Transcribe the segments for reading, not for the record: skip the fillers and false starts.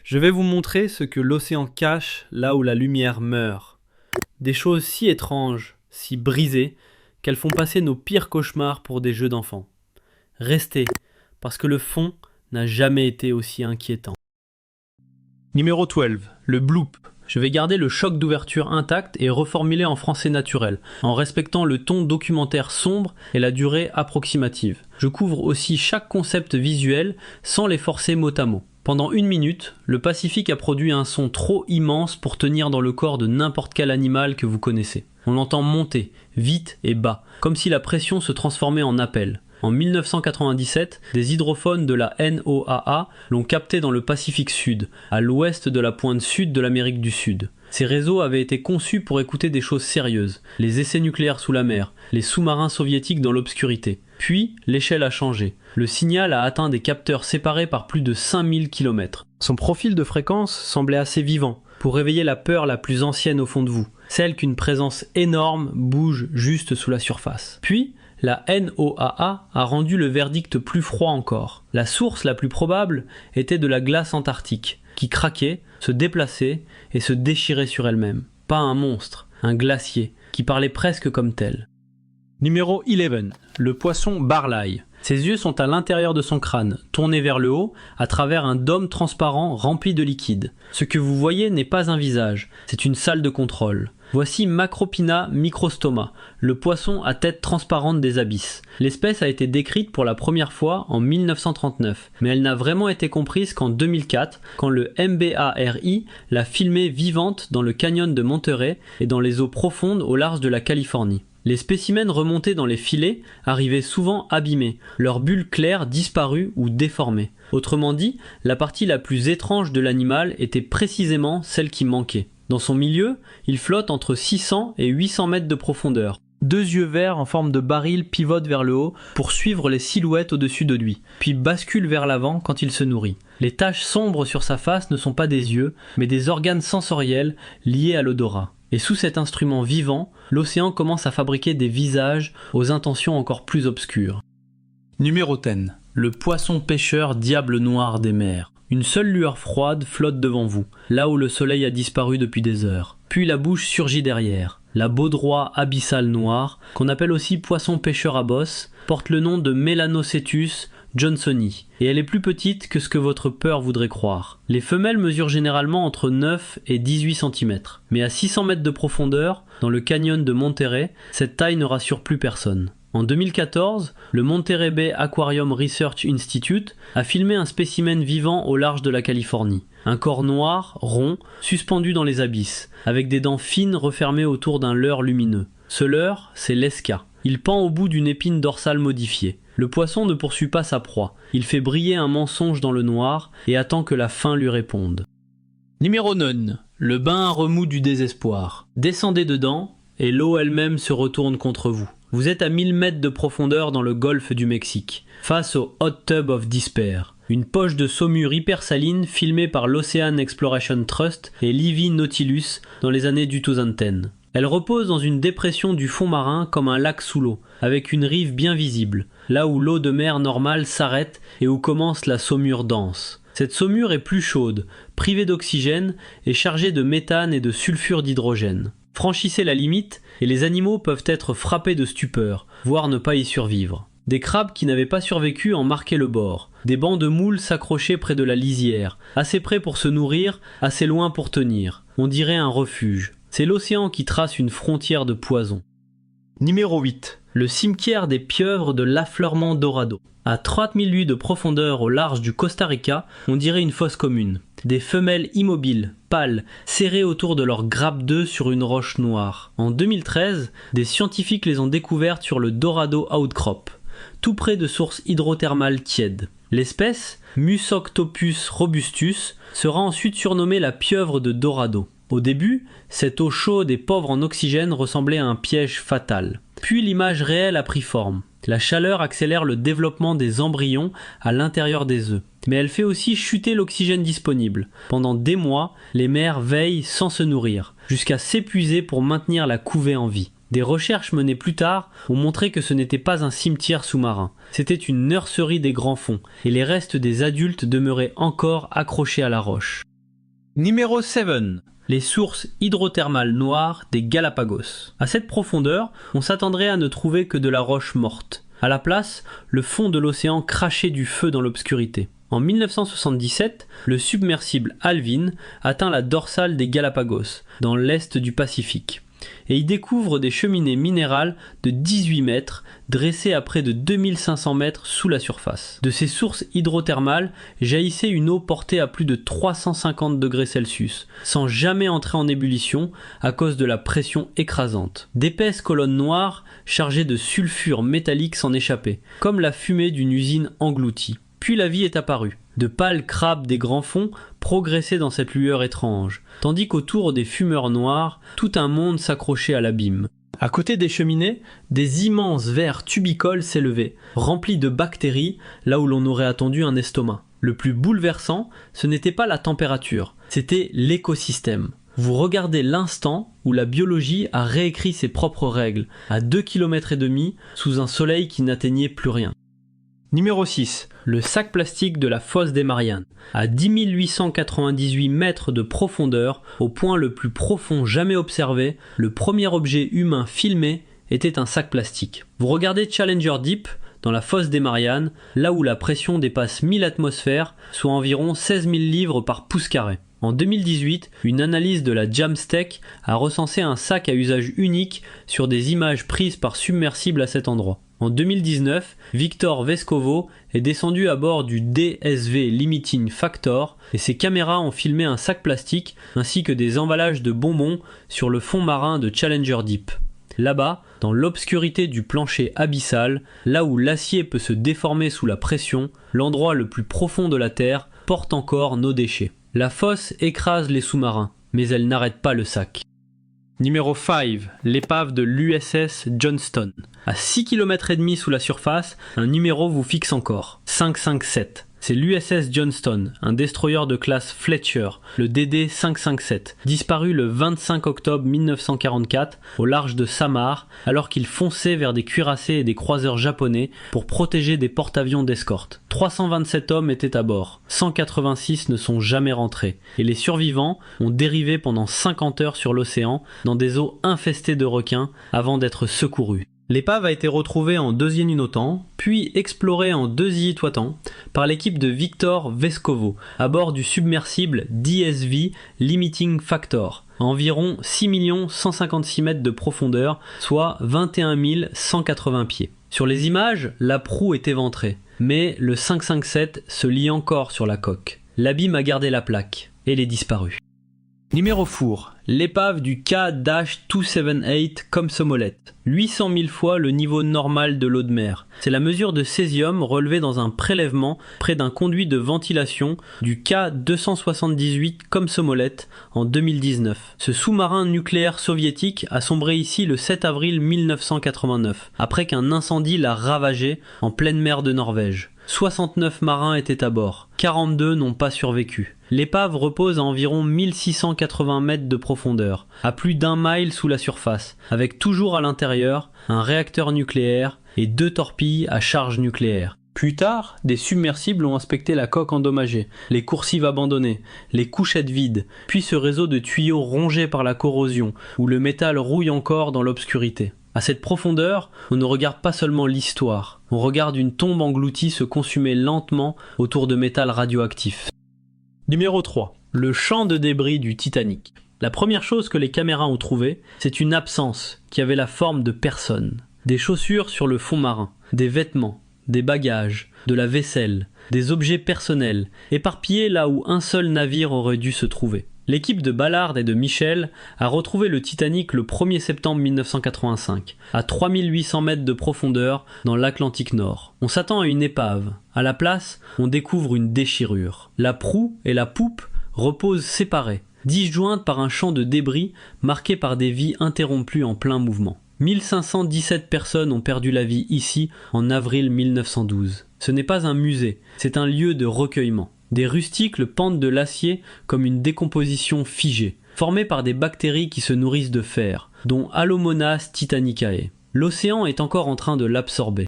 Je vais vous montrer ce que l'océan cache là où la lumière meurt. Des choses si étranges, si brisées, qu'elles font passer nos pires cauchemars pour des jeux d'enfants. Restez, parce que le fond n'a jamais été aussi inquiétant. Numéro 12, le bloop. Je vais garder le choc d'ouverture intact et reformuler en français naturel, en respectant le ton documentaire sombre et la durée approximative. Je couvre aussi chaque concept visuel sans les forcer mot à mot. Pendant 1 minute, le Pacifique a produit un son trop immense pour tenir dans le corps de n'importe quel animal que vous connaissez. On l'entend monter, vite et bas, comme si la pression se transformait en appel. En 1997, des hydrophones de la NOAA l'ont capté dans le Pacifique Sud, à l'ouest de la pointe sud de l'Amérique du Sud. Ces réseaux avaient été conçus pour écouter des choses sérieuses, les essais nucléaires sous la mer, les sous-marins soviétiques dans l'obscurité. Puis, l'échelle a changé. Le signal a atteint des capteurs séparés par plus de 5000 km. Son profil de fréquence semblait assez vivant, pour réveiller la peur la plus ancienne au fond de vous, celle qu'une présence énorme bouge juste sous la surface. Puis, la NOAA a rendu le verdict plus froid encore. La source la plus probable était de la glace antarctique, qui craquait, se déplaçait et se déchirait sur elle-même. Pas un monstre, un glacier, qui parlait presque comme tel. Numéro 11, le poisson barlaï. Ses yeux sont à l'intérieur de son crâne, tournés vers le haut, à travers un dôme transparent rempli de liquide. Ce que vous voyez n'est pas un visage, c'est une salle de contrôle. Voici Macropina microstoma, le poisson à tête transparente des abysses. L'espèce a été décrite pour la première fois en 1939, mais elle n'a vraiment été comprise qu'en 2004, quand le MBARI l'a filmée vivante dans le canyon de Monterey et dans les eaux profondes au large de la Californie. Les spécimens remontés dans les filets arrivaient souvent abîmés, leurs bulles claires disparues ou déformées. Autrement dit, la partie la plus étrange de l'animal était précisément celle qui manquait. Dans son milieu, il flotte entre 600 et 800 mètres de profondeur. 2 yeux verts en forme de baril pivotent vers le haut pour suivre les silhouettes au-dessus de lui, puis basculent vers l'avant quand il se nourrit. Les taches sombres sur sa face ne sont pas des yeux, mais des organes sensoriels liés à l'odorat. Et sous cet instrument vivant, l'océan commence à fabriquer des visages aux intentions encore plus obscures. Numéro 10. Le poisson pêcheur diable noir des mers. Une seule lueur froide flotte devant vous, là où le soleil a disparu depuis des heures. Puis la bouche surgit derrière. La baudroie abyssale noire, qu'on appelle aussi poisson pêcheur à bosse, porte le nom de Melanocetus johnsoni, et elle est plus petite que ce que votre peur voudrait croire. Les femelles mesurent généralement entre 9 et 18 cm, mais à 600 mètres de profondeur, dans le canyon de Monterey, cette taille ne rassure plus personne. En 2014, le Monterey Bay Aquarium Research Institute a filmé un spécimen vivant au large de la Californie. Un corps noir, rond, suspendu dans les abysses, avec des dents fines refermées autour d'un leurre lumineux. Ce leurre, c'est l'esca. Il pend au bout d'une épine dorsale modifiée. Le poisson ne poursuit pas sa proie. Il fait briller un mensonge dans le noir et attend que la faim lui réponde. Numéro 9. Le bain à remous du désespoir. Descendez dedans et l'eau elle-même se retourne contre vous. Vous êtes à 1000 mètres de profondeur dans le golfe du Mexique, face au Hot Tub of Despair, une poche de saumure hypersaline filmée par l'Ocean Exploration Trust et l'Ivy Nautilus dans les années 2010. Elle repose dans une dépression du fond marin comme un lac sous l'eau, avec une rive bien visible, là où l'eau de mer normale s'arrête et où commence la saumure dense. Cette saumure est plus chaude, privée d'oxygène et chargée de méthane et de sulfure d'hydrogène. Franchissez la limite et les animaux peuvent être frappés de stupeur, voire ne pas y survivre. Des crabes qui n'avaient pas survécu en marquaient le bord. Des bancs de moules s'accrochaient près de la lisière, assez près pour se nourrir, assez loin pour tenir. On dirait un refuge. C'est l'océan qui trace une frontière de poison. Numéro 8. Le cimetière des pieuvres de l'affleurement Dorado. À 30 000 lieues de profondeur au large du Costa Rica, on dirait une fosse commune. Des femelles immobiles, pâles, serrées autour de leur grappe d'œufs sur une roche noire. En 2013, des scientifiques les ont découvertes sur le Dorado Outcrop, tout près de sources hydrothermales tièdes. L'espèce, Musoctopus robustus, sera ensuite surnommée la pieuvre de Dorado. Au début, cette eau chaude et pauvre en oxygène ressemblait à un piège fatal. Puis l'image réelle a pris forme. La chaleur accélère le développement des embryons à l'intérieur des œufs. Mais elle fait aussi chuter l'oxygène disponible. Pendant des mois, les mères veillent sans se nourrir, jusqu'à s'épuiser pour maintenir la couvée en vie. Des recherches menées plus tard ont montré que ce n'était pas un cimetière sous-marin. C'était une nurserie des grands fonds, et les restes des adultes demeuraient encore accrochés à la roche. Numéro 7. Les sources hydrothermales noires des Galapagos. À cette profondeur, on s'attendrait à ne trouver que de la roche morte. À la place, le fond de l'océan crachait du feu dans l'obscurité. En 1977, le submersible Alvin atteint la dorsale des Galapagos, dans l'est du Pacifique, et y découvre des cheminées minérales de 18 mètres, dressées à près de 2500 mètres sous la surface. De ces sources hydrothermales jaillissait une eau portée à plus de 350 degrés Celsius, sans jamais entrer en ébullition à cause de la pression écrasante. D'épaisses colonnes noires chargées de sulfure métallique s'en échappaient, comme la fumée d'une usine engloutie. Puis la vie est apparue. De pâles crabes des grands fonds progressaient dans cette lueur étrange, tandis qu'autour des fumeurs noirs, tout un monde s'accrochait à l'abîme. À côté des cheminées, des immenses vers tubicoles s'élevaient, remplis de bactéries, là où l'on aurait attendu un estomac. Le plus bouleversant, ce n'était pas la température, c'était l'écosystème. Vous regardez l'instant où la biologie a réécrit ses propres règles, à 2,5 km sous un soleil qui n'atteignait plus rien. Numéro 6. Le sac plastique de la fosse des Mariannes. À 10 898 mètres de profondeur, au point le plus profond jamais observé, le premier objet humain filmé était un sac plastique. Vous regardez Challenger Deep, dans la fosse des Mariannes, là où la pression dépasse 1000 atmosphères, soit environ 16 000 livres par pouce carré. En 2018, une analyse de la Jamstec a recensé un sac à usage unique sur des images prises par submersible à cet endroit. En 2019, Victor Vescovo est descendu à bord du DSV Limiting Factor et ses caméras ont filmé un sac plastique ainsi que des emballages de bonbons sur le fond marin de Challenger Deep. Là-bas, dans l'obscurité du plancher abyssal, là où l'acier peut se déformer sous la pression, l'endroit le plus profond de la Terre porte encore nos déchets. La fosse écrase les sous-marins, mais elle n'arrête pas le sac. Numéro 5, l'épave de l'USS Johnston. À 6,5 km sous la surface, un numéro vous fixe encore, 557. C'est l'USS Johnston, un destroyer de classe Fletcher, le DD 557, disparu le 25 octobre 1944 au large de Samar, alors qu'il fonçait vers des cuirassés et des croiseurs japonais pour protéger des porte-avions d'escorte. 327 hommes étaient à bord, 186 ne sont jamais rentrés, et les survivants ont dérivé pendant 50 heures sur l'océan dans des eaux infestées de requins avant d'être secourus. L'épave a été retrouvée en Deuxiéninotan, puis explorée en Deuxiitoitan par l'équipe de Victor Vescovo à bord du submersible DSV Limiting Factor, à environ 6 156 mètres de profondeur, soit 21 180 pieds. Sur les images, la proue est éventrée, mais le 557 se lie encore sur la coque. L'abîme a gardé la plaque, et elle est disparue. Numéro 4, l'épave du K-278 Komsomolets. 800 000 fois le niveau normal de l'eau de mer. C'est la mesure de césium relevée dans un prélèvement près d'un conduit de ventilation du K-278 Komsomolets en 2019. Ce sous-marin nucléaire soviétique a sombré ici le 7 avril 1989, après qu'un incendie l'a ravagé en pleine mer de Norvège. 69 marins étaient à bord, 42 n'ont pas survécu. L'épave repose à environ 1680 mètres de profondeur, à plus d'1 mile sous la surface, avec toujours à l'intérieur un réacteur nucléaire et 2 torpilles à charge nucléaire. Plus tard, des submersibles ont inspecté la coque endommagée, les coursives abandonnées, les couchettes vides, puis ce réseau de tuyaux rongés par la corrosion, où le métal rouille encore dans l'obscurité. À cette profondeur, on ne regarde pas seulement l'histoire, on regarde une tombe engloutie se consumer lentement autour de métal radioactif. Numéro 3. Le champ de débris du Titanic. La première chose que les caméras ont trouvée, c'est une absence qui avait la forme de personne. Des chaussures sur le fond marin, des vêtements, des bagages, de la vaisselle, des objets personnels, éparpillés là où un seul navire aurait dû se trouver. L'équipe de Ballard et de Michel a retrouvé le Titanic le 1er septembre 1985, à 3800 mètres de profondeur dans l'Atlantique Nord. On s'attend à une épave. À la place, on découvre une déchirure. La proue et la poupe reposent séparées, disjointes par un champ de débris marqué par des vies interrompues en plein mouvement. 1517 personnes ont perdu la vie ici en avril 1912. Ce n'est pas un musée, c'est un lieu de recueillement. Des rusticles pendent de l'acier comme une décomposition figée, formée par des bactéries qui se nourrissent de fer, dont Halomonas titanicae. L'océan est encore en train de l'absorber.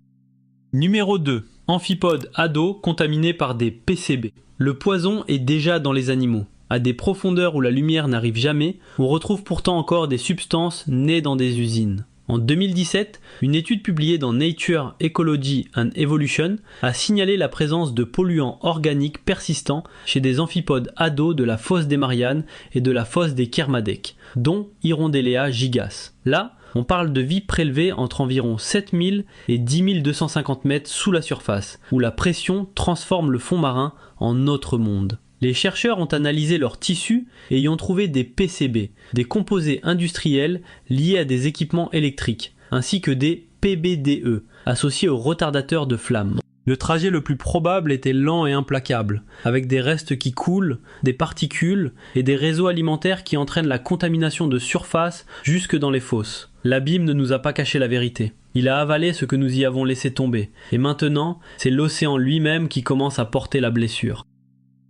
Numéro 2. Amphipode ado contaminé par des PCB. Le poison est déjà dans les animaux. À des profondeurs où la lumière n'arrive jamais, on retrouve pourtant encore des substances nées dans des usines. En 2017, une étude publiée dans Nature, Ecology and Evolution a signalé la présence de polluants organiques persistants chez des amphipodes ados de la fosse des Mariannes et de la fosse des Kermadec, dont Hirondellea gigas. Là, on parle de vie prélevée entre environ 7000 et 10 250 mètres sous la surface, où la pression transforme le fond marin en autre monde. Les chercheurs ont analysé leurs tissus et y ont trouvé des PCB, des composés industriels liés à des équipements électriques, ainsi que des PBDE, associés aux retardateurs de flamme. Le trajet le plus probable était lent et implacable, avec des restes qui coulent, des particules et des réseaux alimentaires qui entraînent la contamination de surface jusque dans les fosses. L'abîme ne nous a pas caché la vérité. Il a avalé ce que nous y avons laissé tomber, et maintenant, c'est l'océan lui-même qui commence à porter la blessure.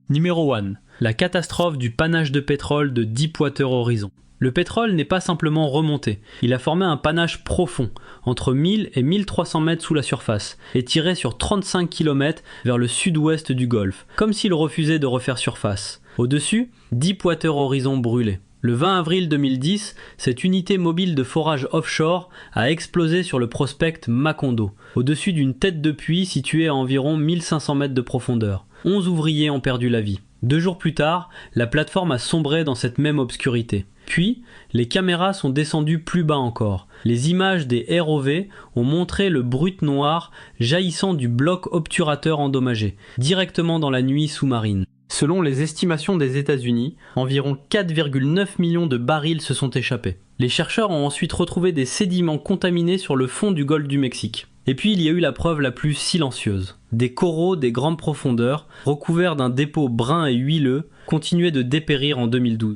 Numéro 1. La catastrophe du panache de pétrole de Deepwater Horizon. Le pétrole n'est pas simplement remonté, il a formé un panache profond, entre 1000 et 1300 mètres sous la surface, et tiré sur 35 km vers le sud-ouest du golfe, comme s'il refusait de refaire surface. Au-dessus, Deepwater Horizon brûlait. Le 20 avril 2010, cette unité mobile de forage offshore a explosé sur le prospect Macondo, au-dessus d'une tête de puits située à environ 1500 mètres de profondeur. 11 ouvriers ont perdu la vie. 2 jours plus tard, la plateforme a sombré dans cette même obscurité. Puis, les caméras sont descendues plus bas encore. Les images des ROV ont montré le brut noir jaillissant du bloc obturateur endommagé, directement dans la nuit sous-marine. Selon les estimations des États-Unis, environ 4,9 millions de barils se sont échappés. Les chercheurs ont ensuite retrouvé des sédiments contaminés sur le fond du golfe du Mexique. Et puis il y a eu la preuve la plus silencieuse. Des coraux des grandes profondeurs, recouverts d'un dépôt brun et huileux, continuaient de dépérir en 2012.